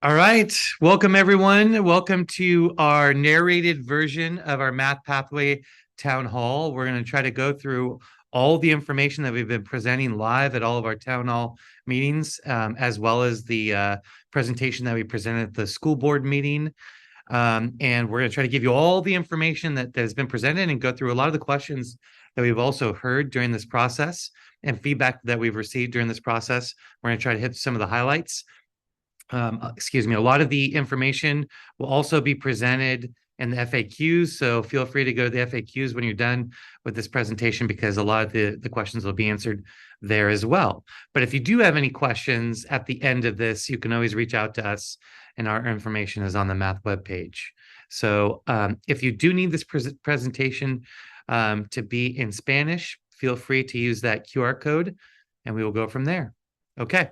All right. Welcome, everyone. Welcome to our narrated version of our Math Pathway Town Hall. We're going to try to go through all the information that we've been presenting live at all of our town hall meetings, as well as the presentation that we presented at the school board meeting. And we're going to try to give you all the information that has been presented and go through a lot of the questions that we've also heard during this process and feedback that we've received during this process. We're going to try to hit some of the highlights. A lot of the information will also be presented in the FAQs. So feel free to go to the FAQs when you're done with this presentation, because a lot of the questions will be answered there as well. But if you do have any questions at the end of this, you can always reach out to us, and our information is on the math webpage. So if you do need this presentation to be in Spanish, feel free to use that QR code and we will go from there. Okay.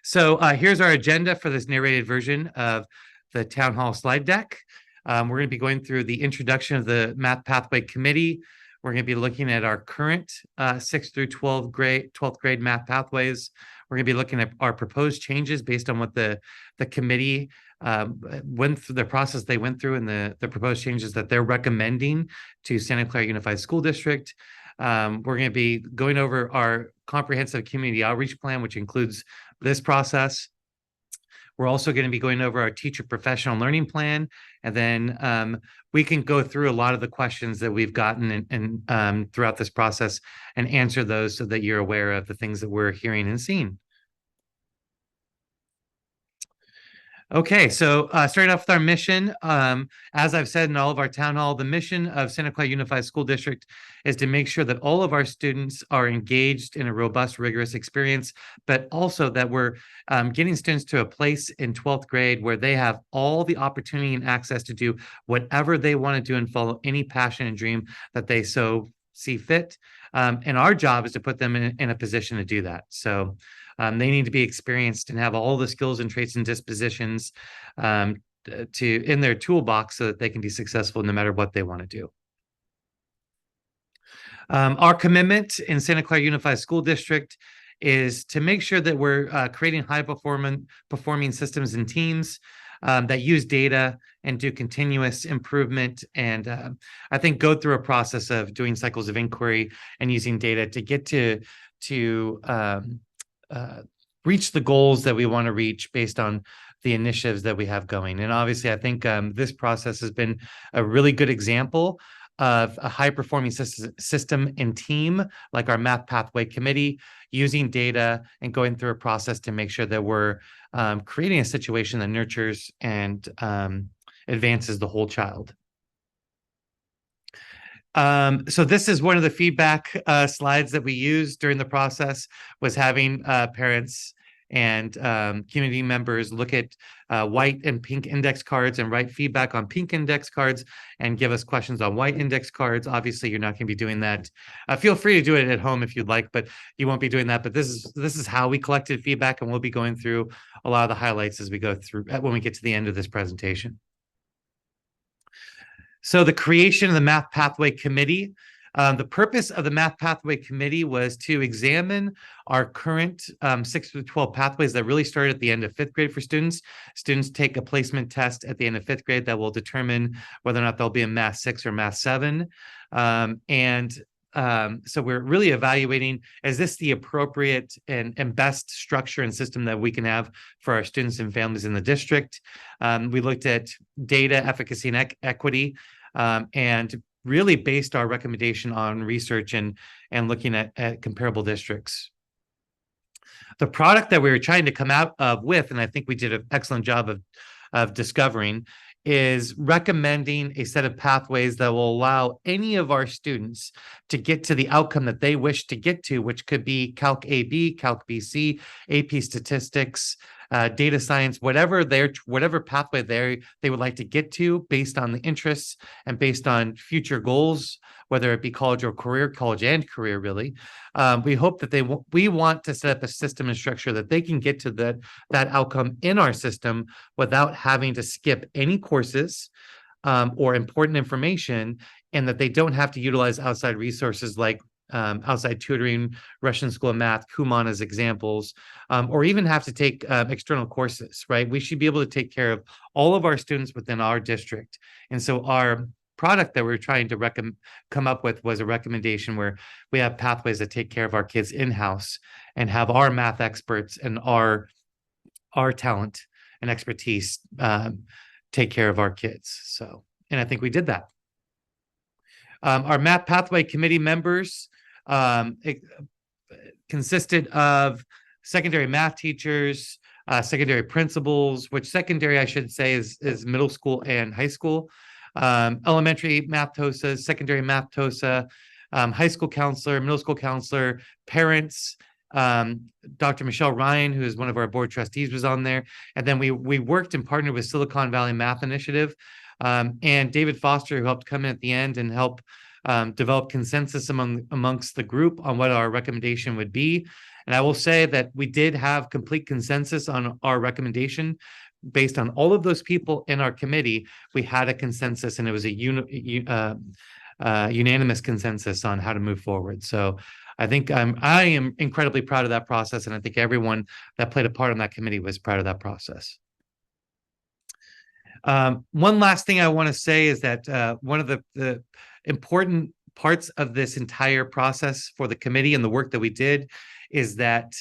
So here's our agenda for this narrated version of the Town Hall slide deck. We're going to be going through the introduction of the Math Pathway Committee. We're going to be looking at our current 6th through 12th grade math pathways. We're going to be looking at our proposed changes based on what the committee went through, the process they went through, and the proposed changes that they're recommending to Santa Clara Unified School District. We're going to be going over our comprehensive community outreach plan, which includes this process. We're also going to be going over our teacher professional learning plan, and then we can go through a lot of the questions that we've gotten and throughout this process and answer those so that you're aware of the things that we're hearing and seeing. Okay, so starting off with our mission, as I've said in all of our town hall, the mission of Santa Clara Unified School District is to make sure that all of our students are engaged in a robust, rigorous experience, but also that we're getting students to a place in 12th grade where they have all the opportunity and access to do whatever they want to do and follow any passion and dream that they so see fit. And our job is to put them in a position to do that. So they need to be experienced and have all the skills and traits and dispositions in their toolbox so that they can be successful no matter what they want to do. Our commitment in Santa Clara Unified School District is to make sure that we're creating high performing systems and teams that use data and do continuous improvement, and I think go through a process of doing cycles of inquiry and using data to get to reach the goals that we want to reach based on the initiatives that we have going. And obviously, I think this process has been a really good example of a high-performing system and team, like our Math Pathway Committee, using data and going through a process to make sure that we're creating a situation that nurtures and advances the whole child. So this is one of the feedback slides that we used during the process, was having parents and community members look at white and pink index cards and write feedback on pink index cards and give us questions on white index cards. Obviously, you're not going to be doing that. Feel free to do it at home if you'd like, but you won't be doing that. But this is how we collected feedback, and we'll be going through a lot of the highlights as we go through when we get to the end of this presentation. So the creation of the Math Pathway Committee, the purpose of the Math Pathway Committee was to examine our current 6 through 12 pathways that really started at the end of 5th grade for students. Students take a placement test at the end of 5th grade that will determine whether or not they'll be in Math 6 or Math 7. So we're really evaluating, is this the appropriate and best structure and system that we can have for our students and families in the district? We looked at data, efficacy, and equity, and really based our recommendation on research and looking at comparable districts. The product that we were trying to come out with, and I think we did an excellent job of discovering, is recommending a set of pathways that will allow any of our students to get to the outcome that they wish to get to, which could be Calc AB, Calc BC, AP Statistics, data science, whatever pathway they would like to get to based on the interests and based on future goals, whether it be college or career, college and career, really. We hope that we want to set up a system and structure that they can get to that outcome in our system without having to skip any courses or important information, and that they don't have to utilize outside resources like outside tutoring, Russian School of Math, Kumon as examples, or even have to take external courses, right? We should be able to take care of all of our students within our district. And so our product that we're trying to come up with was a recommendation where we have pathways that take care of our kids in-house and have our math experts and our talent and expertise take care of our kids. So, and I think we did that. Our Math Pathway Committee members consisted of secondary math teachers, secondary principals, which secondary I should say is middle school and high school, elementary math TOSA, secondary math TOSA, high school counselor, middle school counselor, parents. Dr. Michelle Ryan, who is one of our board trustees, was on there. And then we worked and partnered with Silicon Valley Math Initiative, and David Foster, who helped come in at the end and help develop consensus amongst the group on what our recommendation would be. And I will say that we did have complete consensus on our recommendation. Based on all of those people in our committee, we had a consensus, and it was a unanimous consensus on how to move forward. So I think I am incredibly proud of that process, and I think everyone that played a part on that committee was proud of that process. One last thing I want to say is that one of the important parts of this entire process for the committee and the work that we did is that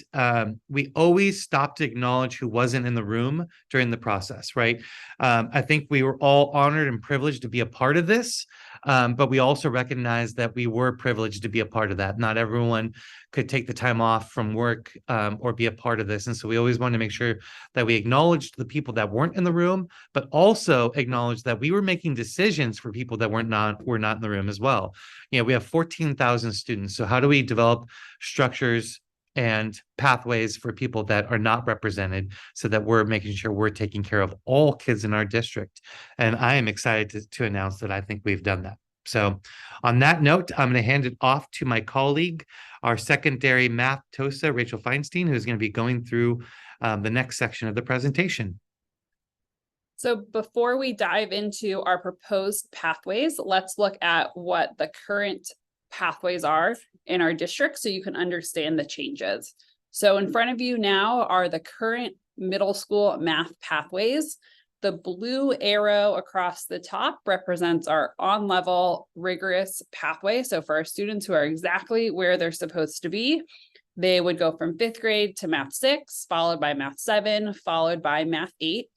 we always stopped to acknowledge who wasn't in the room during the process, right? I think we were all honored and privileged to be a part of this, but we also recognized that we were privileged to be a part of that. Not everyone could take the time off from work or be a part of this. And so we always wanted to make sure that we acknowledged the people that weren't in the room, but also acknowledged that we were making decisions for people that were not in the room as well. You know, we have 14,000 students. So how do we develop structures and pathways for people that are not represented so that we're making sure we're taking care of all kids in our district? And I am excited to announce that I think we've done that. So on that note, I'm going to hand it off to my colleague, our secondary math TOSA, Rachel Feinstein, who's going to be going through the next section of the presentation. So before we dive into our proposed pathways, let's look at what the current pathways are in our district so you can understand the changes. So in front of you now are the current middle school math pathways. The blue arrow across the top represents our on-level rigorous pathway. So for our students who are exactly where they're supposed to be, they would go from 5th grade to Math 6, followed by Math 7, followed by Math 8.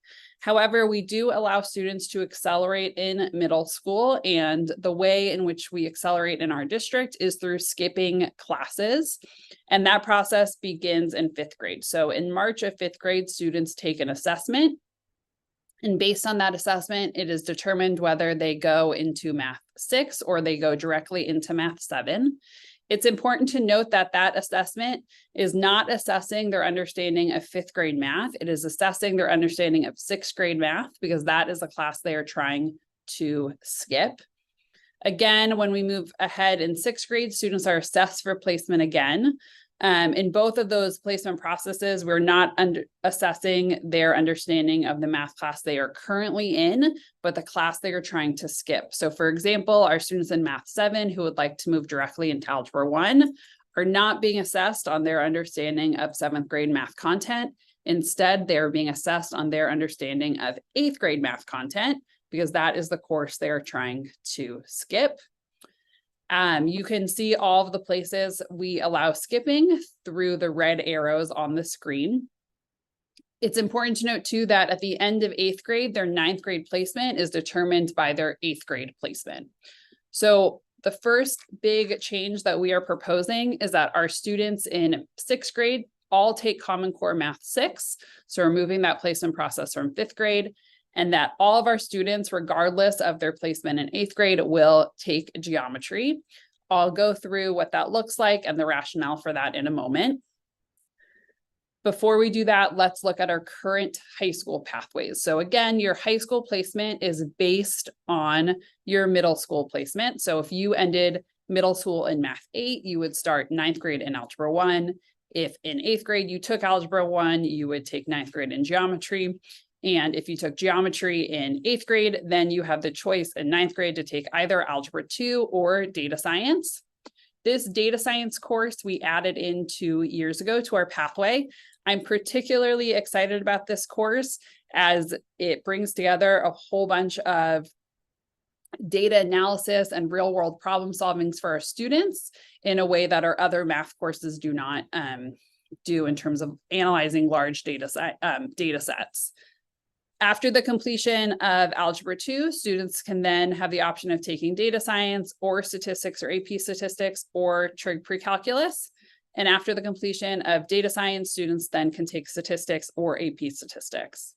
However, we do allow students to accelerate in middle school, and the way in which we accelerate in our district is through skipping classes, and that process begins in 5th grade. So in March of 5th grade, students take an assessment, and based on that assessment, it is determined whether they go into Math 6 or they go directly into Math 7. It's important to note that that assessment is not assessing their understanding of 5th grade math. It is assessing their understanding of 6th grade math, because that is the class they are trying to skip. Again, when we move ahead in 6th grade, students are assessed for placement again. In both of those placement processes, we're not assessing their understanding of the math class they are currently in, but the class they are trying to skip. So for example, our students in Math 7 who would like to move directly into Algebra 1 are not being assessed on their understanding of 7th grade math content. Instead, they're being assessed on their understanding of 8th grade math content, because that is the course they are trying to skip. You can see all of the places we allow skipping through the red arrows on the screen. It's important to note too that at the end of 8th grade, their 9th grade placement is determined by their 8th grade placement. So the first big change that we are proposing is that our students in 6th grade all take Common Core Math 6. So we're moving that placement process from 5th grade, and that all of our students, regardless of their placement in 8th grade, will take geometry. I'll go through what that looks like and the rationale for that in a moment. Before we do that, let's look at our current high school pathways. So again, your high school placement is based on your middle school placement. So if you ended middle school in Math 8, you would start 9th grade in Algebra 1. If in 8th grade you took Algebra 1, you would take 9th grade in geometry. And if you took geometry in 8th grade, then you have the choice in 9th grade to take either Algebra 2 or data science. This data science course we added in 2 years ago to our pathway. I'm particularly excited about this course as it brings together a whole bunch of data analysis and real world problem solvings for our students in a way that our other math courses do not do in terms of analyzing large data sets. After the completion of Algebra 2, students can then have the option of taking data science or statistics or AP statistics or trig pre-calculus. And after the completion of data science, students then can take statistics or AP statistics.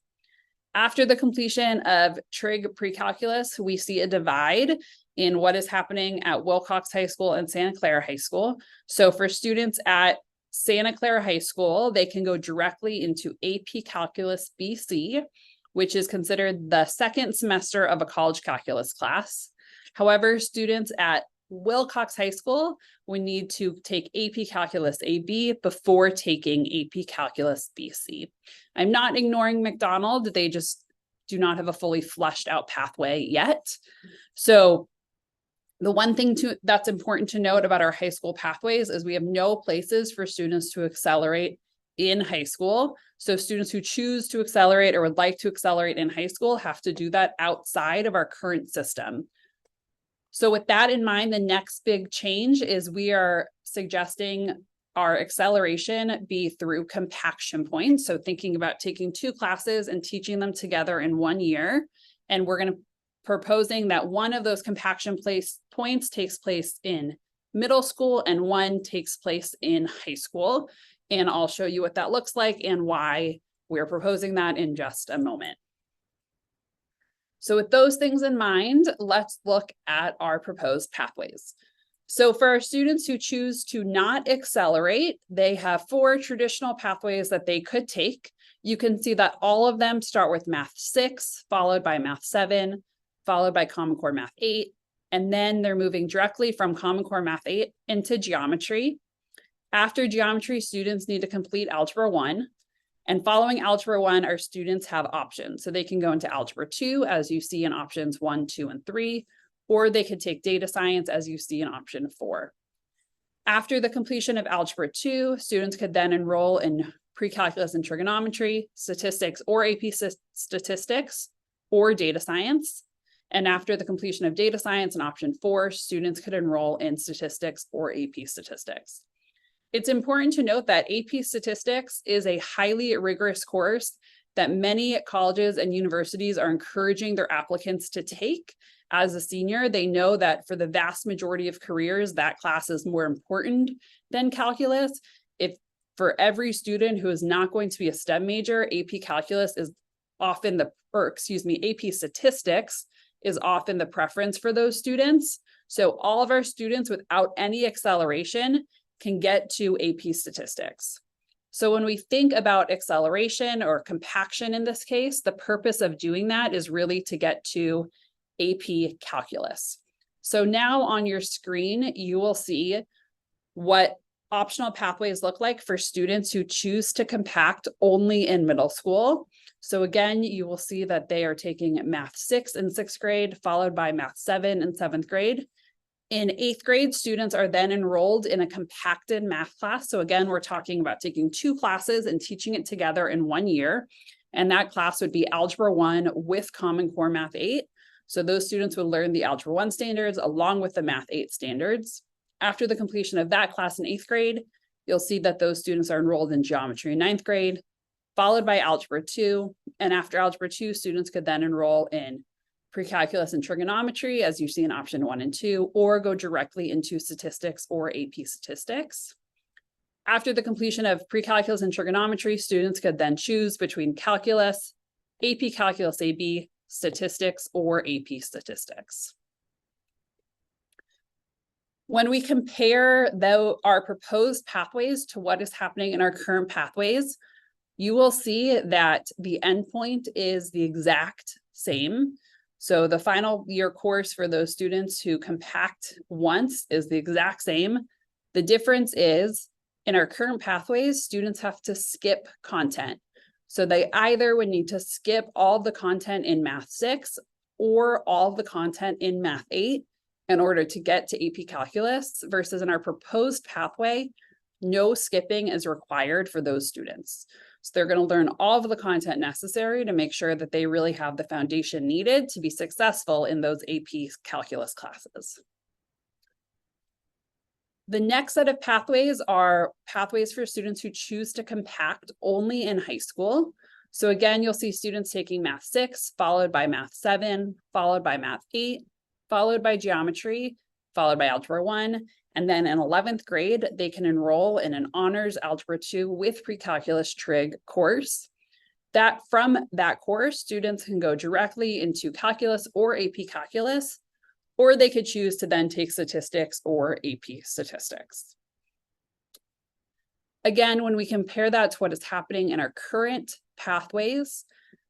After the completion of trig pre-calculus, we see a divide in what is happening at Wilcox High School and Santa Clara High School. So for students at Santa Clara High School, they can go directly into AP Calculus BC, which is considered the second semester of a college calculus class. However, students at Wilcox High School would need to take AP Calculus AB before taking AP Calculus BC. I'm not ignoring McDonald, they just do not have a fully fleshed out pathway yet. So the one thing that's important to note about our high school pathways is we have no places for students to accelerate in high school. So students who choose to accelerate or would like to accelerate in high school have to do that outside of our current system. So with that in mind, the next big change is we are suggesting our acceleration be through compaction points. So thinking about taking 2 classes and teaching them together in 1 year. And we're going to proposing that one of those compaction points takes place in middle school and one takes place in high school. And I'll show you what that looks like and why we're proposing that in just a moment. So with those things in mind, let's look at our proposed pathways. So for our students who choose to not accelerate, they have 4 traditional pathways that they could take. You can see that all of them start with Math 6, followed by Math 7, followed by Common Core Math 8, and then they're moving directly from Common Core Math 8 into geometry. After geometry, students need to complete Algebra 1. And following Algebra 1, our students have options. So they can go into Algebra 2, as you see in options 1, 2, and 3, or they could take data science, as you see in option 4. After the completion of Algebra 2, students could then enroll in pre-calculus and trigonometry, statistics or AP statistics, or data science. And after the completion of data science in option 4, students could enroll in statistics or AP statistics. It's important to note that AP Statistics is a highly rigorous course that many colleges and universities are encouraging their applicants to take. As a senior, they know that for the vast majority of careers, that class is more important than calculus. If for every student who is not going to be a STEM major, AP Calculus is often AP Statistics is often the preference for those students. So all of our students without any acceleration can get to AP Statistics. So when we think about acceleration or compaction in this case, the purpose of doing that is really to get to AP Calculus. So now on your screen, you will see what optional pathways look like for students who choose to compact only in middle school. So again, you will see that they are taking Math 6 in 6th grade, followed by Math 7 in 7th grade. In 8th grade, students are then enrolled in a compacted math class. So again, we're talking about taking 2 classes and teaching it together in 1 year. And that class would be Algebra 1 with Common Core Math 8. So those students would learn the Algebra 1 standards along with the Math 8 standards. After the completion of that class in 8th grade, you'll see that those students are enrolled in geometry in 9th grade, followed by Algebra 2. And after Algebra 2, students could then enroll in pre-calculus and trigonometry, as you see in option 1 and 2, or go directly into statistics or AP statistics. After the completion of pre-calculus and trigonometry, students could then choose between calculus, AP Calculus AB, statistics, or AP statistics. When we compare our proposed pathways to what is happening in our current pathways, you will see that the endpoint is the exact same. So the final year course for those students who compact once is the exact same. The difference is in our current pathways, students have to skip content. So they either would need to skip all the content in Math 6 or all the content in Math 8 in order to get to AP Calculus, versus in our proposed pathway, no skipping is required for those students. So they're going to learn all of the content necessary to make sure that they really have the foundation needed to be successful in those AP Calculus classes. The next set of pathways are pathways for students who choose to compact only in high school. So again, you'll see students taking Math 6, followed by Math 7, followed by Math 8, followed by Geometry, followed by Algebra 1, and then in 11th grade, they can enroll in an Honors Algebra 2 with Pre-Calculus Trig course. From that course, students can go directly into Calculus or AP Calculus, or they could choose to then take Statistics or AP Statistics. Again, when we compare that to what is happening in our current pathways,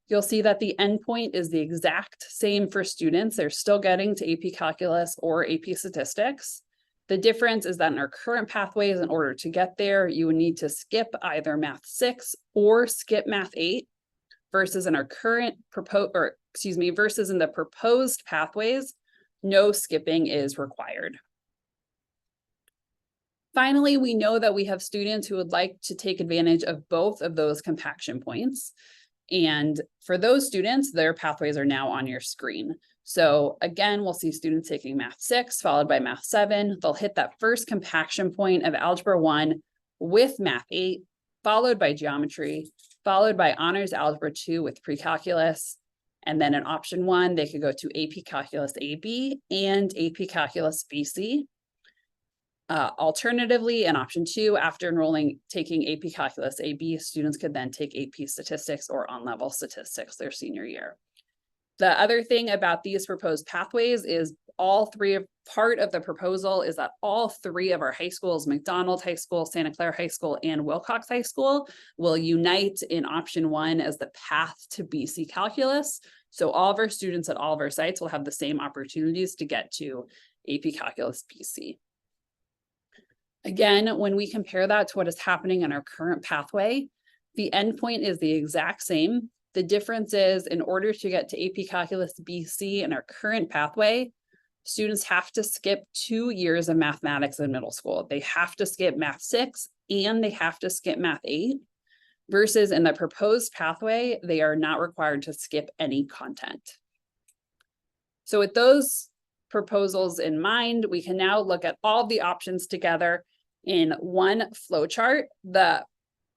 you'll see that the endpoint is the exact same for students. They're still getting to AP Calculus or AP Statistics. The difference is that in our current pathways, in order to get there, you would need to skip either Math 6 or skip Math 8, versus in our current versus in the proposed pathways, no skipping is required. Finally, we know that we have students who would like to take advantage of both of those compaction points. And for those students, their pathways are now on your screen. So again, we'll see students taking Math 6, followed by Math 7. They'll hit that first compaction point of Algebra 1 with Math 8, followed by Geometry, followed by Honors Algebra 2 with Pre-Calculus. And then in option 1, they could go to AP Calculus AB and AP Calculus BC. Alternatively, in option 2, after taking AP Calculus AB, students could then take AP Statistics or on-level statistics their senior year. The other thing about these proposed pathways is part of the proposal is that all three of our high schools, McDonald High School, Santa Clara High School, and Wilcox High School, will unite in option 1 as the path to BC Calculus. So all of our students at all of our sites will have the same opportunities to get to AP Calculus BC. Again, when we compare that to what is happening in our current pathway, the endpoint is the exact same. The difference is, in order to get to AP Calculus BC in our current pathway, students have to skip 2 years of mathematics in middle school. They have to skip Math 6 and they have to skip Math 8, versus in the proposed pathway, they are not required to skip any content. So with those proposals in mind, we can now look at all the options together in one flowchart. The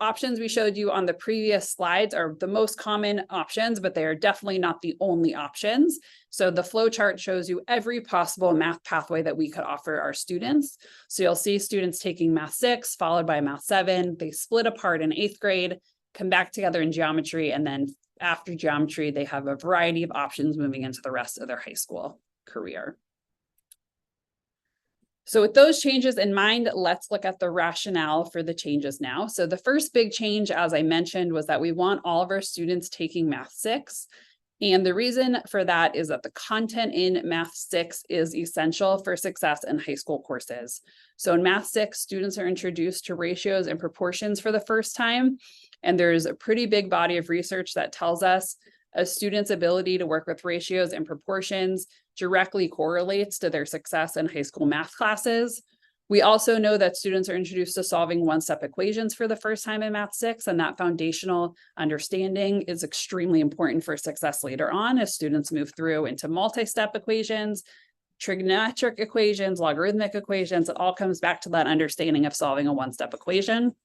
options we showed you on the previous slides are the most common options, but they are definitely not the only options. So the flowchart shows you every possible math pathway that we could offer our students. So you'll see students taking Math 6, followed by Math 7. They split apart in 8th grade, come back together in Geometry, and then after Geometry, they have a variety of options moving into the rest of their high school career. So with those changes in mind, let's look at the rationale for the changes now. So the first big change, as I mentioned, was that we want all of our students taking Math 6. And the reason for that is that the content in Math 6 is essential for success in high school courses. So in Math 6, students are introduced to ratios and proportions for the first time. And there's a pretty big body of research that tells us a student's ability to work with ratios and proportions directly correlates to their success in high school math classes. We also know that students are introduced to solving one-step equations for the first time in Math 6, and that foundational understanding is extremely important for success later on as students move through into multi-step equations, trigonometric equations, logarithmic equations. It all comes back to that understanding of solving a one-step equation.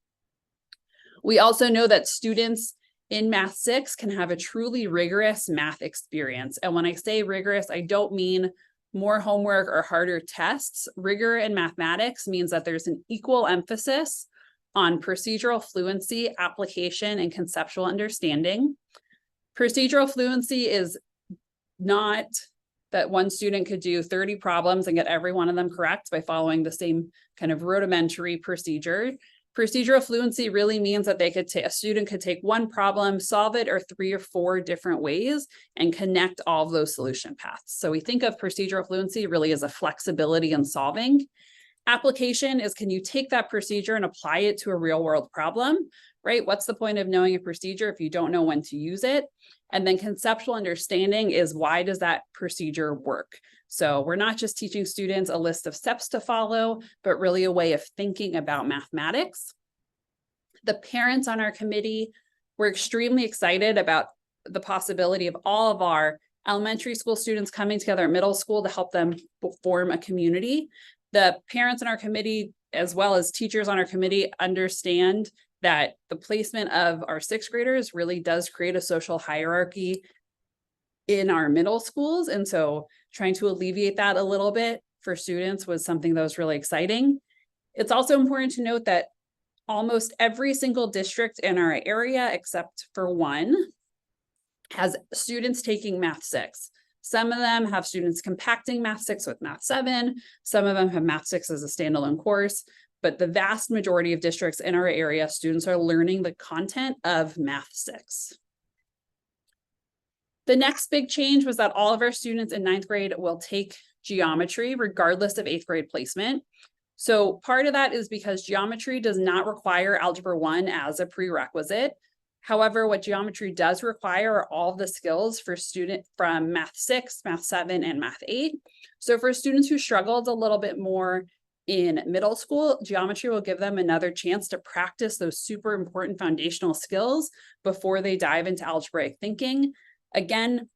We also know that students in Math 6 can have a truly rigorous math experience. And when I say rigorous, I don't mean more homework or harder tests. Rigor in mathematics means that there's an equal emphasis on procedural fluency, application, and conceptual understanding. Procedural fluency is not that one student could do 30 problems and get every one of them correct by following the same kind of rudimentary procedure. Procedural fluency really means that a student could take one problem, solve it or 3 or 4 different ways, and connect all of those solution paths. So we think of procedural fluency really as a flexibility in solving. Application is, can you take that procedure and apply it to a real world problem, right? What's the point of knowing a procedure if you don't know when to use it? And then conceptual understanding is, why does that procedure work? So we're not just teaching students a list of steps to follow, but really a way of thinking about mathematics. The parents on our committee were extremely excited about the possibility of all of our elementary school students coming together at middle school to help them form a community. The parents on our committee, as well as teachers on our committee, understand that the placement of our sixth graders really does create a social hierarchy in our middle schools. And so trying to alleviate that a little bit for students was something that was really exciting. It's also important to note that almost every single district in our area, except for one, has students taking Math 6. Some of them have students compacting Math 6 with Math 7. Some of them have Math 6 as a standalone course, but the vast majority of districts in our area, students are learning the content of Math 6. The next big change was that all of our students in 9th grade will take geometry regardless of 8th grade placement. So part of that is because geometry does not require Algebra 1 as a prerequisite. However, what geometry does require are all the skills for students from Math 6, Math 7, and Math 8. So for students who struggled a little bit more in middle school, geometry will give them another chance to practice those super important foundational skills before they dive into algebraic thinking. Again,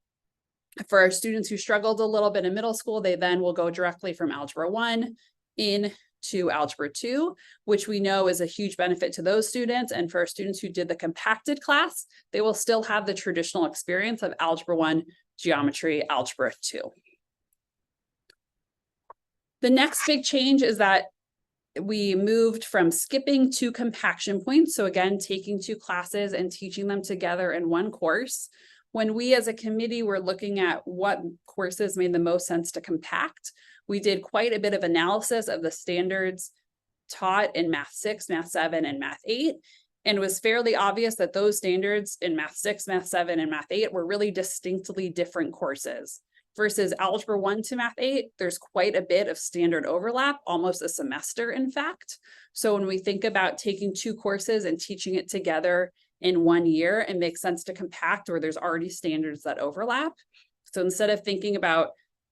for our students who struggled a little bit in middle school, they then will go directly from Algebra 1 into Algebra 2, which we know is a huge benefit to those students. And for our students who did the compacted class, they will still have the traditional experience of Algebra 1, geometry, Algebra 2. The next big change is that we moved from skipping to compaction points. So again, taking 2 classes and teaching them together in one course. When we as a committee were looking at what courses made the most sense to compact, we did quite a bit of analysis of the standards taught in Math 6, Math 7, and Math 8. And it was fairly obvious that those standards in Math 6, Math 7, and Math 8 were really distinctly different courses. Versus Algebra 1 to Math 8, there's quite a bit of standard overlap, almost a semester, in fact. So when we think about taking 2 courses and teaching it together in 1 year, it makes sense to compact where there's already standards that overlap. So instead of thinking about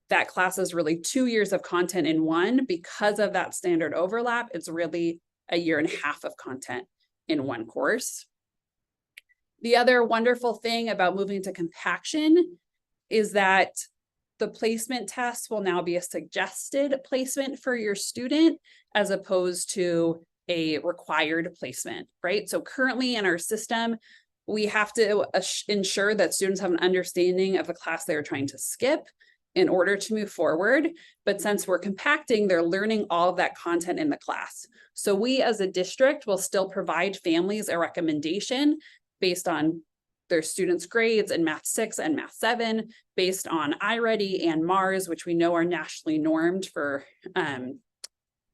that class is really 2 years of content in one, because of that standard overlap, it's really a year and a half of content in one course. The other wonderful thing about moving to compaction is that the placement test will now be a suggested placement for your student as opposed to a required placement, right? So currently in our system, we have to ensure that students have an understanding of the class they're trying to skip in order to move forward. But since we're compacting, they're learning all of that content in the class. So we as a district will still provide families a recommendation based on their students' grades in Math 6 and Math 7, based on iReady and MARS, which we know are nationally normed for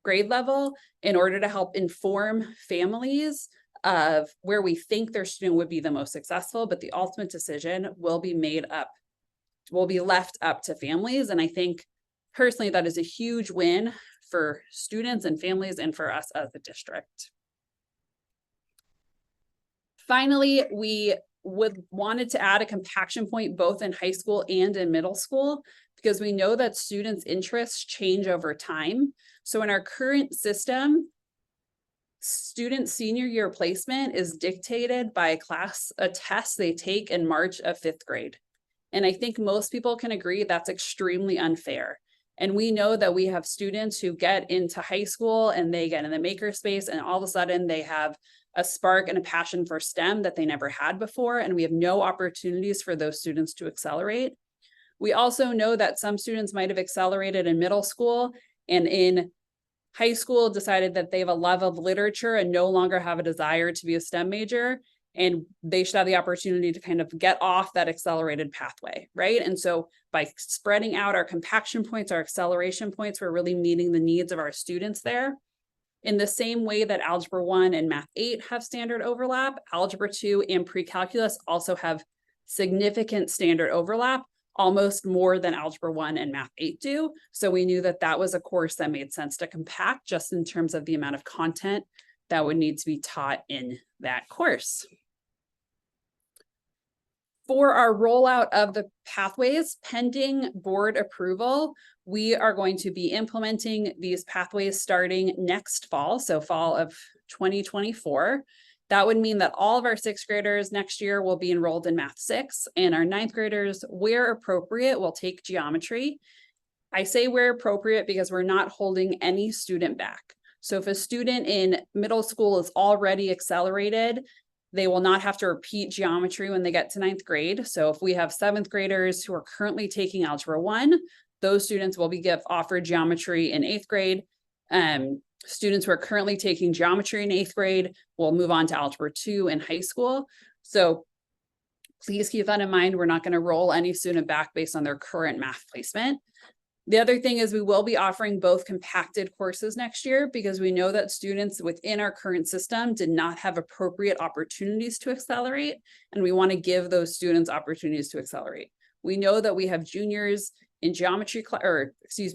grade level, in order to help inform families of where we think their student would be the most successful, but the ultimate decision will be left up to families. And I think personally, that is a huge win for students and families and for us as a district. Finally, we wanted to add a compaction point both in high school and in middle school, because we know that students' interests change over time. So in our current system, student senior year placement is dictated by a test they take in March of 5th grade. And I think most people can agree that's extremely unfair. And we know that we have students who get into high school and they get in the makerspace and all of a sudden they have a spark and a passion for STEM that they never had before. And we have no opportunities for those students to accelerate. We also know that some students might have accelerated in middle school and in high school decided that they have a love of literature and no longer have a desire to be a STEM major. And they should have the opportunity to kind of get off that accelerated pathway, right? And so by spreading out our compaction points, our acceleration points, we're really meeting the needs of our students there. In the same way that Algebra 1 and Math 8 have standard overlap, Algebra 2 and Pre-Calculus also have significant standard overlap, almost more than Algebra 1 and Math 8 do. So we knew that that was a course that made sense to compact just in terms of the amount of content that would need to be taught in that course. For our rollout of the pathways, pending board approval, we are going to be implementing these pathways starting next fall, so fall of 2024. That would mean that all of our sixth graders next year will be enrolled in Math 6, and our ninth graders, where appropriate, will take geometry. I say where appropriate because we're not holding any student back. So if a student in middle school is already accelerated, they will not have to repeat geometry when they get to ninth grade. So if we have seventh graders who are currently taking Algebra 1, those students will be offered geometry in eighth grade. Students who are currently taking geometry in eighth grade will move on to Algebra 2 in high school. So please keep that in mind. We're not going to roll any student back based on their current math placement. The other thing is we will be offering both compacted courses next year because we know that students within our current system did not have appropriate opportunities to accelerate, and we want to give those students opportunities to accelerate. We know that we have juniors in geometry,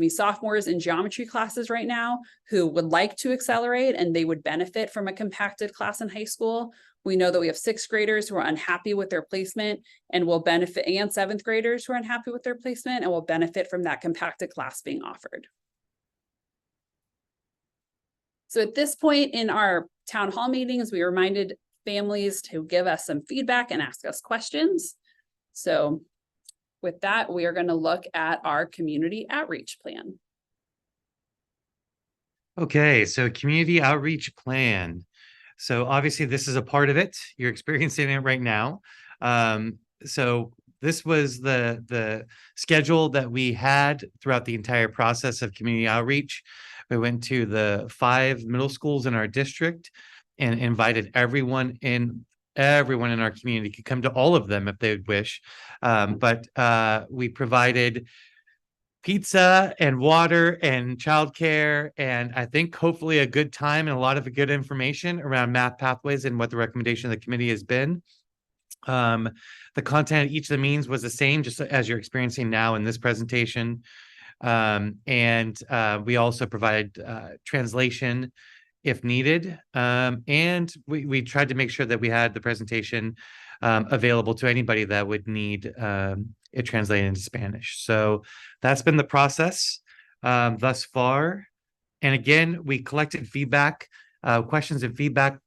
sophomores in geometry classes right now who would like to accelerate and they would benefit from a compacted class in high school. We know that we have sixth graders who are unhappy with their placement and will benefit, and seventh graders who are unhappy with their placement and will benefit from that compacted class being offered. So at this point in our town hall meetings, we reminded families to give us some feedback and ask us questions. So with that, we are going to look at our community outreach plan. Okay, so community outreach plan. So obviously this is a part of it. You're experiencing it right now. So this was the schedule that we had throughout the entire process of community outreach. We went to the 5 middle schools in our district and invited everyone in our community. Could come to all of them if they would wish. But we provided pizza and water and childcare, and I think hopefully a good time and a lot of good information around math pathways and what the recommendation of the committee has been. The content of each of the meetings was the same, just as you're experiencing now in this presentation. And we also provided translation if needed. And we tried to make sure that we had the presentation available to anybody that would need it translated into Spanish. So that's been the process thus far. And again, we collected feedback, questions and feedback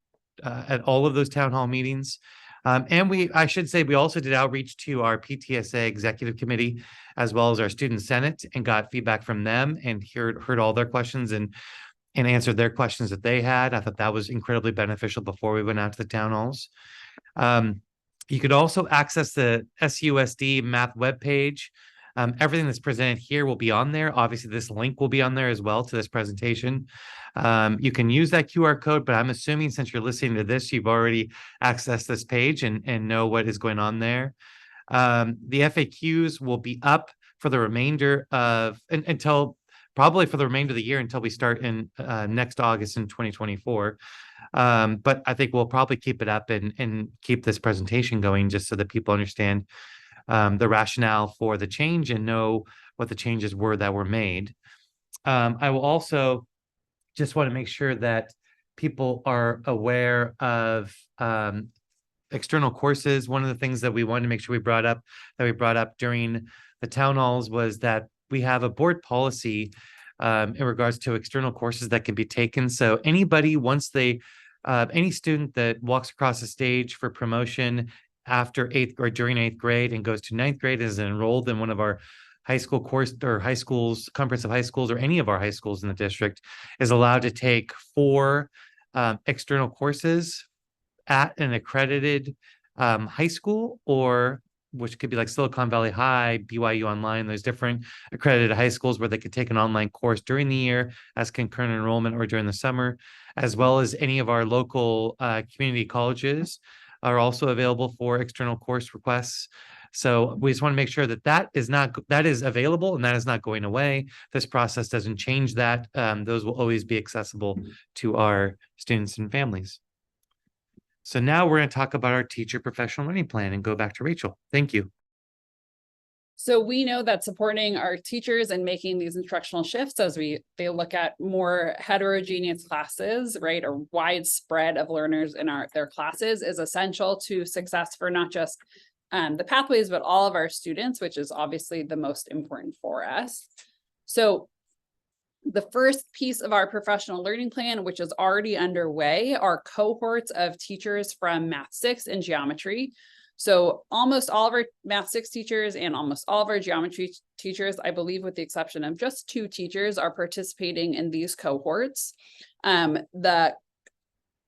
at all of those town hall meetings. And I should say, we also did outreach to our PTSA executive committee, as well as our student senate, and got feedback from them and heard all their questions and answered their questions that they had. I thought that was incredibly beneficial before we went out to the town halls. You could also access the SUSD math webpage. Everything that's presented here will be on there. Obviously, this link will be on there as well to this presentation. You can use that QR code, but I'm assuming since you're listening to this, you've already accessed this page and know what is going on there. The FAQs will be up for the remainder of, until probably for the remainder of the year, until we start in next August in 2024. But I think we'll probably keep it up and keep this presentation going just so that people understand the rationale for the change and know what the changes were that were made. I will also just want to make sure that people are aware of external courses. One of the things that we wanted to make sure we brought up during the town halls was that we have a board policy in regards to external courses that can be taken. So anybody, once they any student that walks across the stage for promotion after 8th or during 8th grade and goes to 9th grade is enrolled in one of our high school course or high schools, conference of high schools, or any of our high schools in the district, is allowed to take 4 external courses at an accredited high school, or which could be like Silicon Valley High, BYU Online. There's different accredited high schools where they could take an online course during the year as concurrent enrollment or during the summer, as well as any of our local community colleges are also available for external course requests. So we just want to make sure that that is available and that is not going away. This process doesn't change that. Those will always be accessible to our students and families. So now we're going to talk about our teacher professional learning plan and go back to Rachel. Thank you. So we know that supporting our teachers and making these instructional shifts as they look at more heterogeneous classes, right, or widespread of learners in their classes is essential to success for not just the pathways, but all of our students, which is obviously the most important for us. So the first piece of our professional learning plan, which is already underway, are cohorts of teachers from Math 6 and geometry. So almost all of our Math 6 teachers and almost all of our geometry teachers, I believe with the exception of just 2 teachers, are participating in these cohorts. The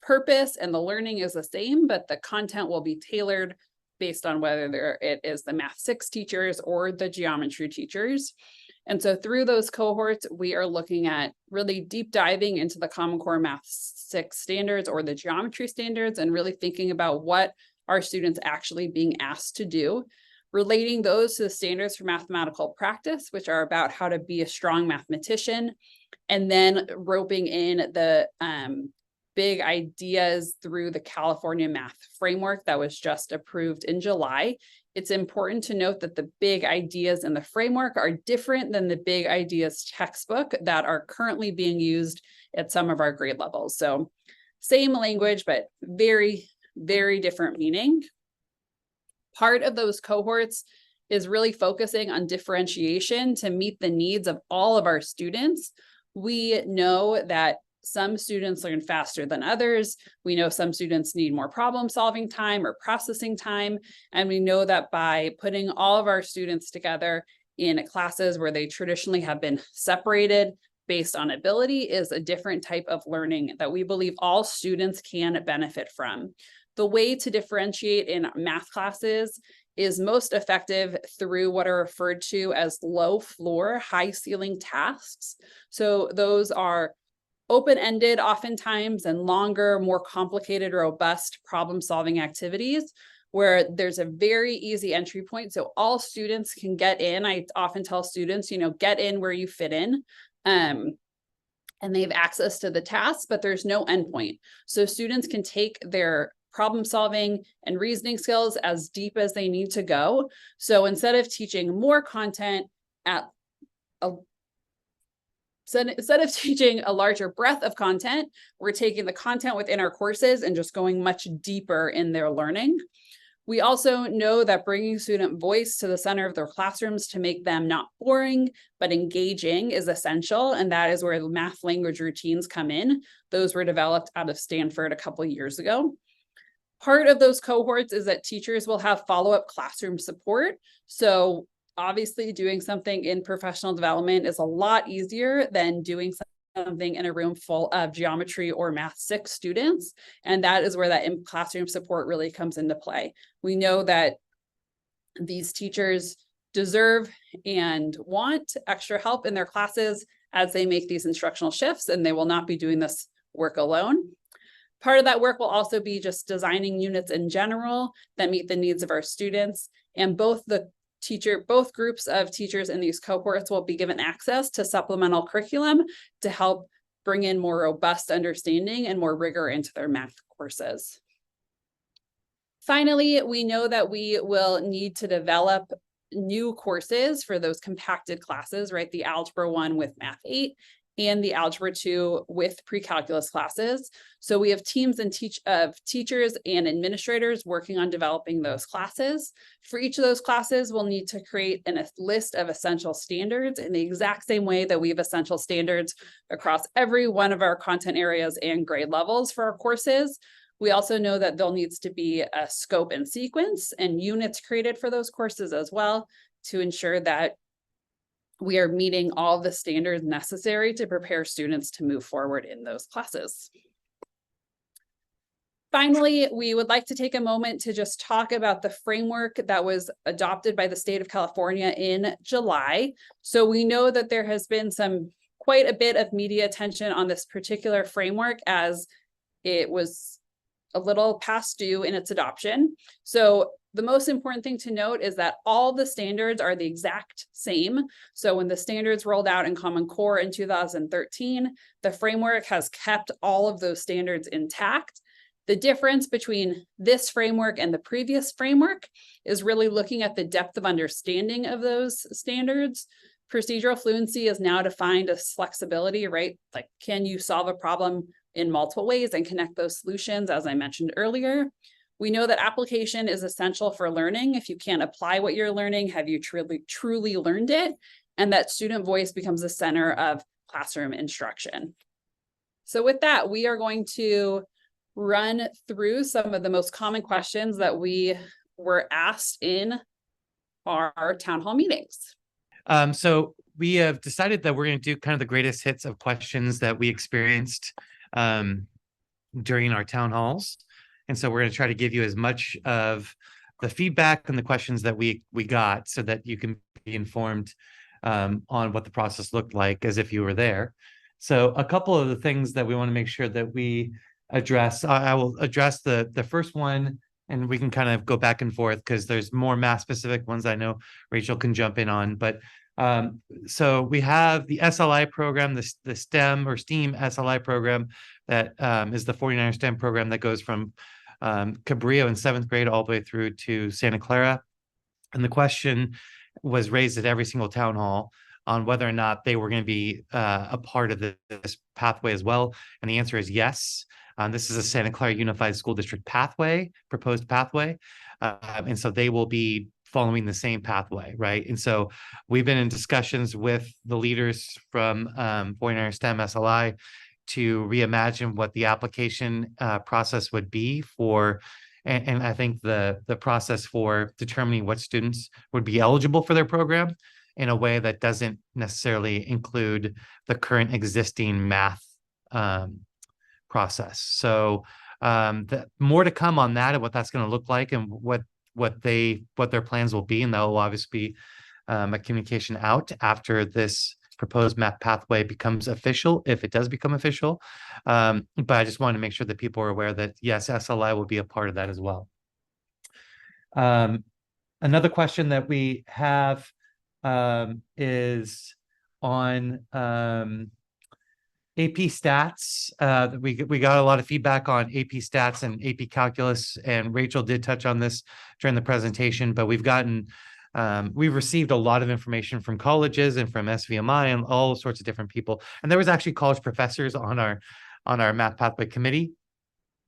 purpose and the learning is the same, but the content will be tailored based on whether it is the Math 6 teachers or the geometry teachers. And so through those cohorts, we are looking at really deep diving into the Common Core Math 6 standards or the geometry standards and really thinking about what are students actually being asked to do, relating those to the standards for mathematical practice, which are about how to be a strong mathematician, and then roping in the big ideas through the California Math Framework that was just approved in July. It's important to note that the big ideas in the framework are different than the big ideas textbook that are currently being used at some of our grade levels. So same language, but very, very different meaning. Part of those cohorts is really focusing on differentiation to meet the needs of all of our students. We know that some students learn faster than others. We know some students need more problem solving time or processing time. And we know that by putting all of our students together in classes where they traditionally have been separated based on ability is a different type of learning that we believe all students can benefit from. The way to differentiate in math classes is most effective through what are referred to as low floor, high ceiling tasks. So those are open-ended oftentimes and longer, more complicated, robust problem-solving activities where there's a very easy entry point. So all students can get in. I often tell students, get in where you fit in. And they have access to the tasks, but there's no endpoint. So students can take their problem solving and reasoning skills as deep as they need to go. So instead of teaching more content instead of teaching a larger breadth of content, we're taking the content within our courses and just going much deeper in their learning. We also know that bringing student voice to the center of their classrooms to make them not boring, but engaging is essential. And that is where the math language routines come in. Those were developed out of Stanford a couple of years ago. Part of those cohorts is that teachers will have follow-up classroom support. So obviously doing something in professional development is a lot easier than doing something in a room full of geometry or Math 6 students. And that is where that in-classroom support really comes into play. We know that these teachers deserve and want extra help in their classes as they make these instructional shifts, and they will not be doing this work alone. Part of that work will also be just designing units in general that meet the needs of our students, and both groups of teachers in these cohorts will be given access to supplemental curriculum to help bring in more robust understanding and more rigor into their math courses. Finally, we know that we will need to develop new courses for those compacted classes, right? The Algebra 1 with Math 8 and the Algebra 2 with pre-calculus classes. So we have teams of teachers and administrators working on developing those classes. For each of those classes, we'll need to create a list of essential standards in the exact same way that we have essential standards across every one of our content areas and grade levels for our courses. We also know that there'll needs to be a scope and sequence and units created for those courses as well to ensure that we are meeting all the standards necessary to prepare students to move forward in those classes. Finally, we would like to take a moment to just talk about the framework that was adopted by the state of California in July. So we know that there has been quite a bit of media attention on this particular framework as it was a little past due in its adoption. So the most important thing to note is that all the standards are the exact same. So when the standards rolled out in Common Core in 2013, the framework has kept all of those standards intact. The difference between this framework and the previous framework is really looking at the depth of understanding of those standards. Procedural fluency is now defined as flexibility, right? Like, can you solve a problem in multiple ways and connect those solutions, as I mentioned earlier? We know that application is essential for learning. If you can't apply what you're learning, have you truly learned it? And that student voice becomes the center of classroom instruction. So with that, we are going to run through some of the most common questions that we were asked in our town hall meetings. So we have decided that we're going to do kind of the greatest hits of questions that we experienced during our town halls. And so we're going to try to give you as much of the feedback and the questions that we got so that you can be informed on what the process looked like as if you were there. So a couple of the things that we want to make sure that we address, I will address the first one, and we can kind of go back and forth because there's more math specific ones I know Rachel can jump in on. But so we have the SLI program, the STEM or STEAM SLI program that is the 49er STEM program that goes from Cabrillo in 7th grade all the way through to Santa Clara. And the question was raised at every single town hall on whether or not they were going to be a part of this pathway as well. And the answer is yes. This is a Santa Clara Unified School District pathway, proposed pathway. And so they will be following the same pathway, right? And so we've been in discussions with the leaders from 49er STEM SLI to reimagine what the application process would be for, and I think the process for determining what students would be eligible for their program in a way that doesn't necessarily include the current existing math process. So more to come on that and what that's going to look like and what their plans will be, and that will obviously be a communication out after this proposed math pathway becomes official, if it does become official. But I just want to make sure that people are aware that yes, SLI will be a part of that as well. Another question that we have is on AP stats. We got a lot of feedback on AP stats and AP calculus, and Rachel did touch on this during the presentation, but we've received a lot of information from colleges and from SVMI and all sorts of different people. And there was actually college professors on our math pathway committee.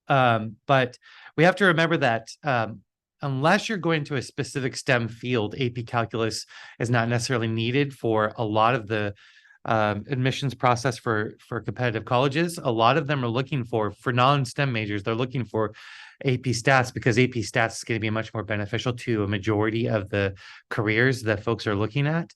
But we have to remember that unless you're going to a specific STEM field, AP calculus is not necessarily needed for a lot of the admissions process for competitive colleges. A lot of them are looking for non-STEM majors, they're looking for AP stats because AP stats is going to be much more beneficial to a majority of the careers that folks are looking at.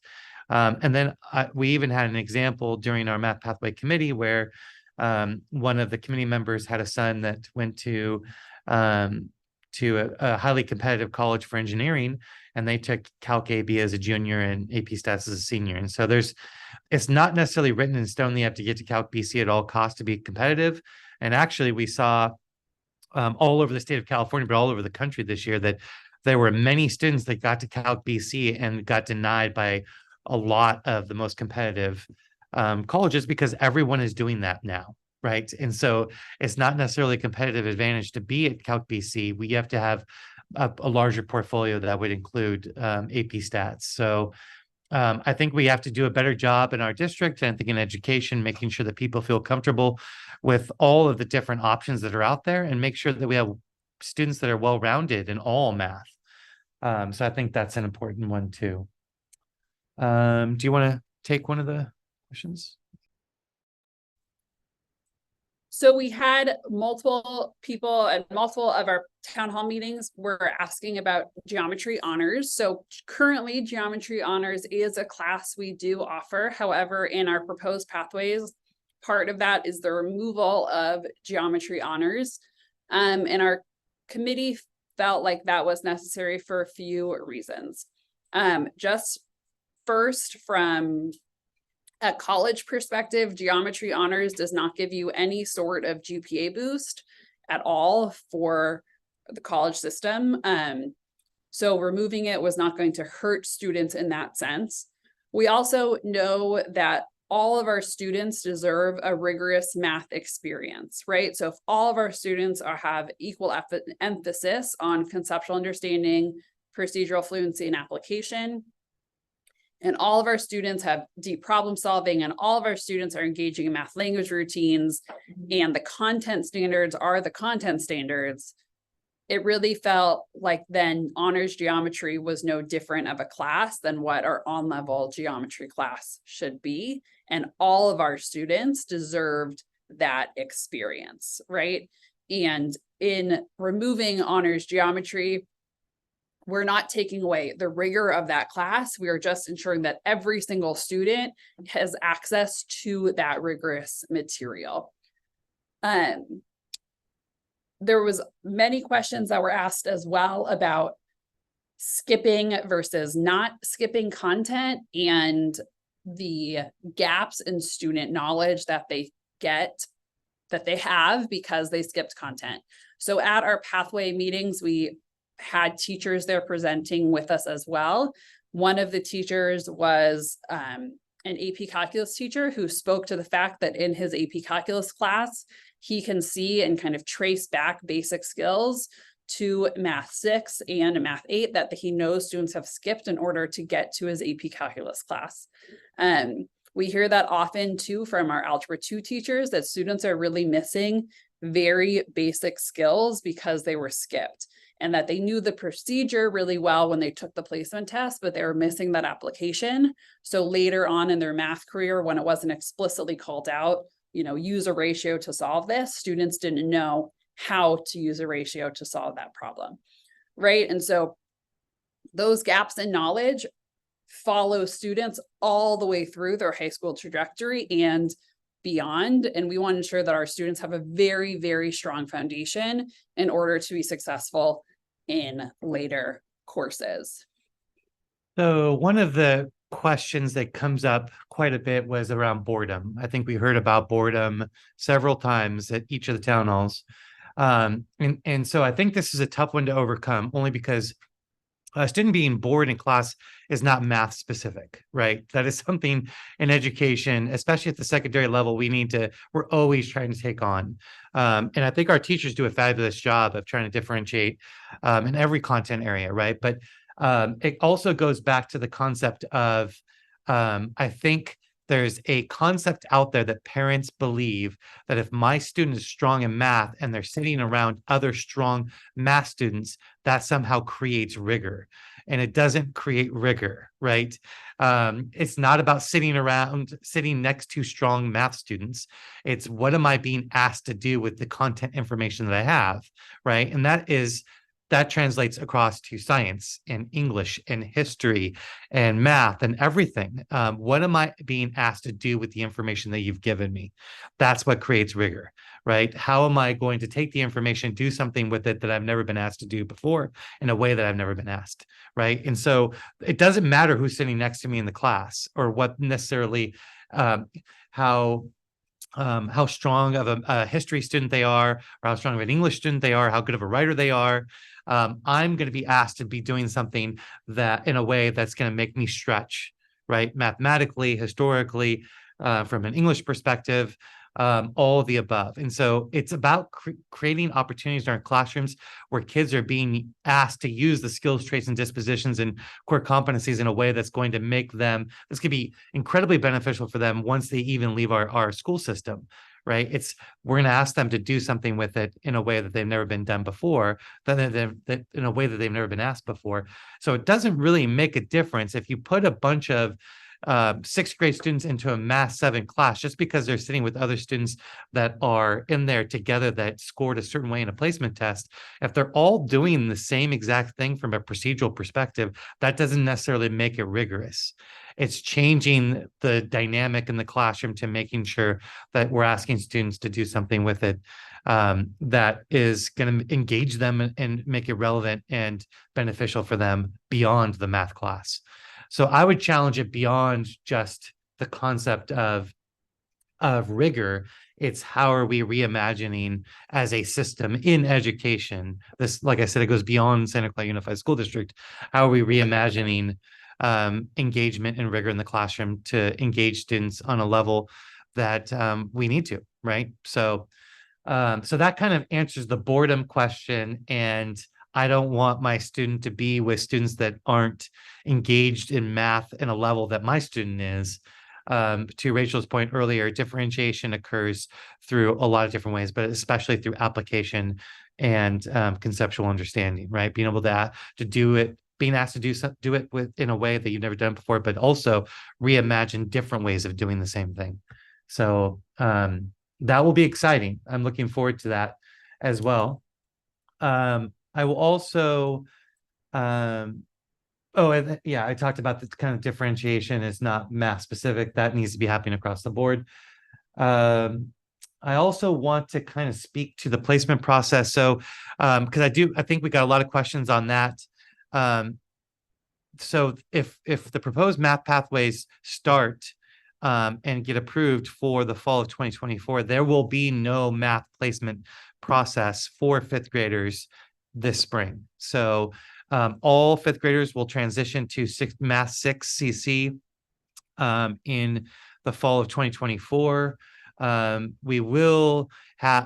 And then we even had an example during our math pathway committee where one of the committee members had a son that went to a highly competitive college for engineering, and they took Calc AB as a junior and AP Stats as a senior. And so it's not necessarily written in stone that you have to get to Calc BC at all costs to be competitive. And actually, we saw all over the state of California, but all over the country this year, that there were many students that got to Calc BC and got denied by a lot of the most competitive colleges because everyone is doing that now. Right. And so it's not necessarily a competitive advantage to be at Calc BC. We have to have a larger portfolio that would include AP stats. So I think we have to do a better job in our district, and I think in education, making sure that people feel comfortable with all of the different options that are out there and make sure that we have students that are well-rounded in all math. So I think that's an important one too. Do you want to take one of the questions? So we had multiple people and multiple of our town hall meetings were asking about geometry honors. So currently geometry honors is a class we do offer. However, in our proposed pathways, part of that is the removal of geometry honors. And our committee felt like that was necessary for a few reasons. Just first, from a college perspective, geometry honors does not give you any sort of GPA boost at all for the college system. So removing it was not going to hurt students in that sense. We also know that all of our students deserve a rigorous math experience, right? So if all of our students have equal emphasis on conceptual understanding, procedural fluency, and application, and all of our students have deep problem solving, and all of our students are engaging in math language routines, and the content standards are the content standards, it really felt like then honors geometry was no different of a class than what our on-level geometry class should be. And all of our students deserved that experience, right? And in removing honors geometry, we're not taking away the rigor of that class. We are just ensuring that every single student has access to that rigorous material. There was many questions that were asked as well about skipping versus not skipping content and the gaps in student knowledge that they have because they skipped content. So at our pathway meetings, we had teachers there presenting with us as well. One of the teachers was an AP calculus teacher who spoke to the fact that in his AP calculus class, he can see and kind of trace back basic skills to Math 6 and Math 8 that he knows students have skipped in order to get to his AP calculus class. We hear that often too from our Algebra 2 teachers, that students are really missing very basic skills because they were skipped, and that they knew the procedure really well when they took the placement test, but they were missing that application. So later on in their math career, when it wasn't explicitly called out, use a ratio to solve this, students didn't know how to use a ratio to solve that problem, right? And so those gaps in knowledge follow students all the way through their high school trajectory and beyond. And we want to ensure that our students have a very, very strong foundation in order to be successful in later courses. So one of the questions that comes up quite a bit was around boredom. I think we heard about boredom several times at each of the town halls. And so I think this is a tough one to overcome, only because a student being bored in class is not math specific, right? That is something in education, especially at the secondary level, we're always trying to take on. And I think our teachers do a fabulous job of trying to differentiate in every content area, right? But it also goes back to the concept of, I think there's a concept out there that parents believe that if my student is strong in math and they're sitting around other strong math students, that somehow creates rigor. And it doesn't create rigor, right? It's not about sitting next to strong math students. It's what am I being asked to do with the content information that I have, right? And that translates across to science and English and history and math and everything. What am I being asked to do with the information that you've given me? That's what creates rigor, right? How am I going to take the information, do something with it that I've never been asked to do before in a way that I've never been asked, right? And so it doesn't matter who's sitting next to me in the class or what necessarily, how strong of a history student they are, or how strong of an English student they are, how good of a writer they are. I'm going to be asked to be doing something that in a way that's going to make me stretch, right? Mathematically, historically, from an English perspective, all of the above. And so it's about creating opportunities in our classrooms where kids are being asked to use the skills, traits, and dispositions and core competencies in a way that's going to make them, this could be incredibly beneficial for them once they even leave our school system, right? We're going to ask them to do something with it in a way that they've never been done before, in a way that they've never been asked before. So it doesn't really make a difference if you put a bunch of sixth grade students into a Math 7 class just because they're sitting with other students that are in there together that scored a certain way in a placement test. If they're all doing the same exact thing from a procedural perspective, that doesn't necessarily make it rigorous. It's changing the dynamic in the classroom to making sure that we're asking students to do something with it that is going to engage them and make it relevant and beneficial for them beyond the math class. So I would challenge it beyond just the concept of rigor. It's how are we reimagining as a system in education? This, like I said, it goes beyond Santa Clara Unified School District. How are we reimagining engagement and rigor in the classroom to engage students on a level that we need to, right? So that kind of answers the boredom question. And I don't want my student to be with students that aren't engaged in math in a level that my student is. to Rachel's point earlier, differentiation occurs through a lot of different ways, but especially through application and conceptual understanding, right? Being able to do it, being asked to do it in a way that you've never done before, but also reimagine different ways of doing the same thing. So that will be exciting. I'm looking forward to that as well. I will also, oh, and yeah, I talked about the kind of differentiation is not math specific. That needs to be happening across the board. Um, I also want to kind of speak to the placement process. So, because I think we got a lot of questions on that. So if the proposed math pathways start and get approved for the fall of 2024, there will be no math placement process for fifth graders this spring. So all fifth graders will transition to Math 6 CC in the fall of 2024. We will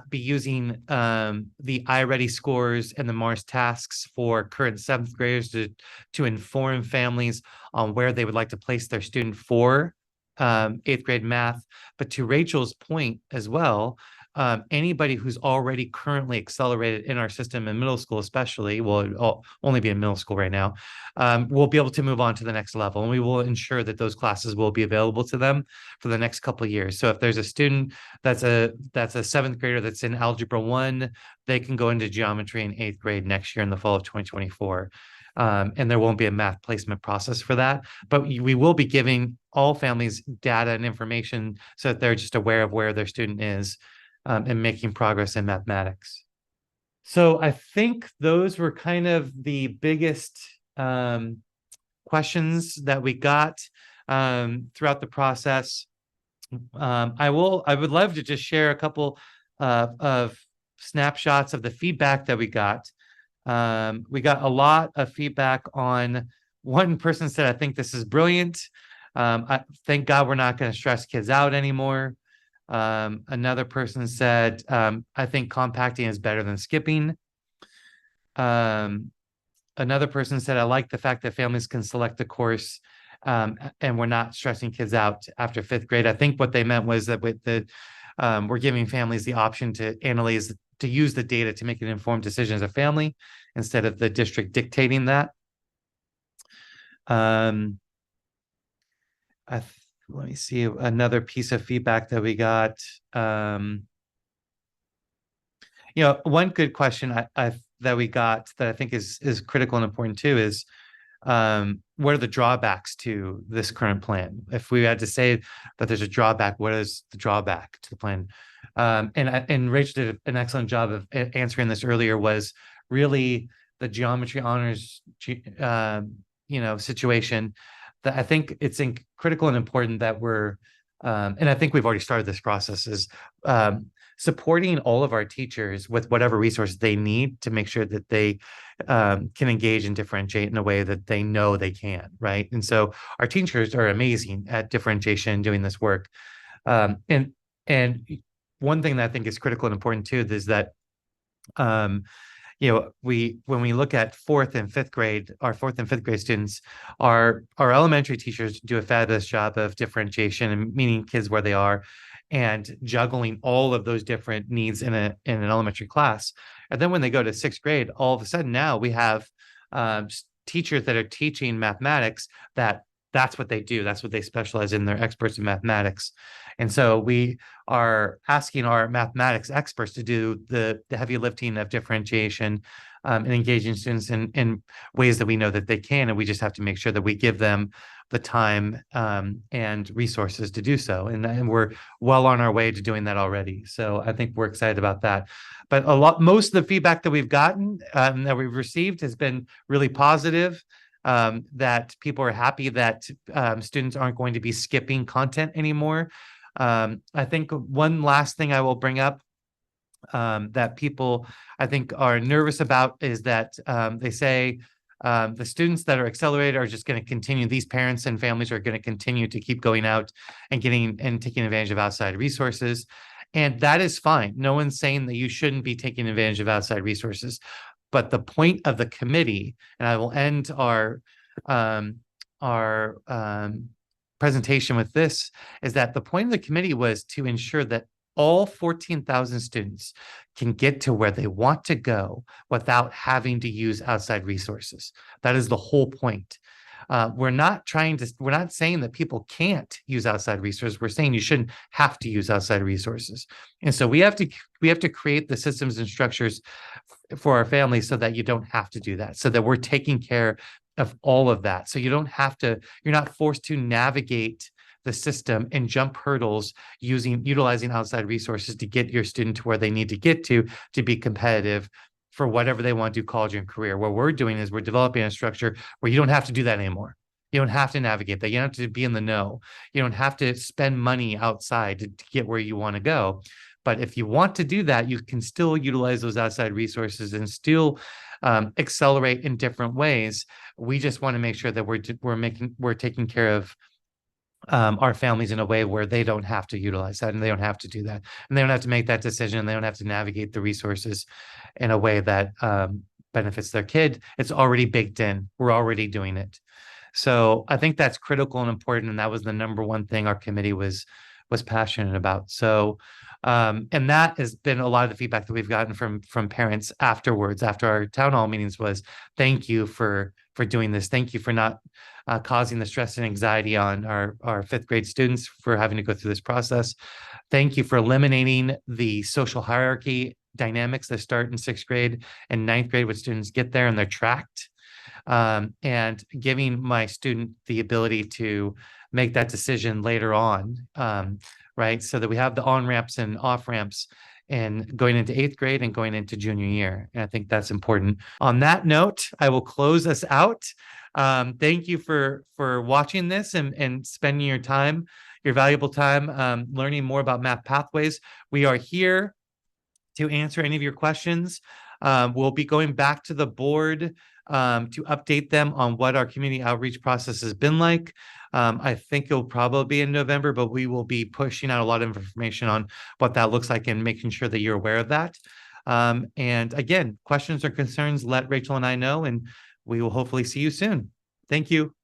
be using the iReady scores and the Mars tasks for current seventh graders to inform families on where they would like to place their student for eighth grade math. But to Rachel's point as well, anybody who's already currently accelerated in our system in middle school, especially, well, it'll only be in middle school right now, will be able to move on to the next level. And we will ensure that those classes will be available to them for the next couple of years. So if there's a student that's a seventh grader that's in Algebra 1, they can go into geometry in eighth grade next year in the fall of 2024. And there won't be a math placement process for that. But we will be giving all families data and information so that they're just aware of where their student is and making progress in mathematics. So I think those were kind of the biggest questions that we got throughout the process. I would love to just share a couple of snapshots of the feedback that we got. We got a lot of feedback on, one person said, I think this is brilliant. Thank God we're not going to stress kids out anymore. Another person said, I think compacting is better than skipping. Another person said, I like the fact that families can select the course and we're not stressing kids out after fifth grade. I think what they meant was that we're giving families the option to analyze, to use the data to make an informed decision as a family instead of the district dictating that. Let me see another piece of feedback that we got. One good question that we got that I think is critical and important too is what are the drawbacks to this current plan? If we had to say that there's a drawback, what is the drawback to the plan? And Rachel did an excellent job of answering this earlier, was really the geometry honors situation. That I think it's critical and important that we're and I think we've already started this process, is supporting all of our teachers with whatever resources they need to make sure that they can engage and differentiate in a way that they know they can, right? And so our teachers are amazing at differentiation and doing this work. And one thing that I think is critical and important too is that when we look at fourth and fifth grade, our fourth and fifth grade students, our elementary teachers do a fabulous job of differentiation and meeting kids where they are and juggling all of those different needs in an elementary class. And then when they go to sixth grade, all of a sudden now we have teachers that are teaching mathematics that's what they do. That's what they specialize in. They're experts in mathematics. And so we are asking our mathematics experts to do the heavy lifting of differentiation and engaging students in ways that we know that they can. And we just have to make sure that we give them the time and resources to do so. And we're well on our way to doing that already. So I think we're excited about that. But most of the feedback that we've gotten, that we've received, has been really positive. That people are happy that students aren't going to be skipping content anymore. I think one last thing I will bring up that people, I think, are nervous about is that they say the students that are accelerated are just going to continue. These parents and families are going to continue to keep going out and taking advantage of outside resources. And that is fine. No one's saying that you shouldn't be taking advantage of outside resources. But the point of the committee, and I will end our presentation with this is that the point of the committee was to ensure that all 14,000 students can get to where they want to go without having to use outside resources. That is the whole point. We're not saying that people can't use outside resources. We're saying you shouldn't have to use outside resources. And so we have to create the systems and structures for our families so that you don't have to do that, so that we're taking care of all of that. So you're not forced to navigate the system and jump hurdles utilizing outside resources to get your student to where they need to get to be competitive for whatever they want to do, college and career. What we're doing is we're developing a structure where you don't have to do that anymore. You don't have to navigate that. You don't have to be in the know. You don't have to spend money outside to get where you want to go. But if you want to do that, you can still utilize those outside resources and still accelerate in different ways. We just want to make sure that we're taking care of our families in a way where they don't have to utilize that, and they don't have to do that, and they don't have to make that decision, and they don't have to navigate the resources in a way that benefits their kid. It's already baked in. We're already doing it. So I think that's critical and important, and that was the number one thing our committee was passionate about. So and that has been a lot of the feedback that we've gotten from parents afterwards, after our town hall meetings, was thank you for doing this. Thank you for not causing the stress and anxiety on our fifth grade students for having to go through this process. Thank you for eliminating the social hierarchy dynamics that start in sixth grade and ninth grade when students get there and they're tracked, and giving my student the ability to make that decision later on, right? So that we have the on ramps and off ramps and going into eighth grade and going into junior year. And I think that's important. On that note, I will close us out. Thank you for watching this and spending your time, your valuable time, learning more about Math Pathways. We are here to answer any of your questions. We'll be going back to the board to update them on what our community outreach process has been like. I think it'll probably be in November, but we will be pushing out a lot of information on what that looks like and making sure that you're aware of that. And again, questions or concerns, let Rachel and I know, and we will hopefully see you soon. Thank you.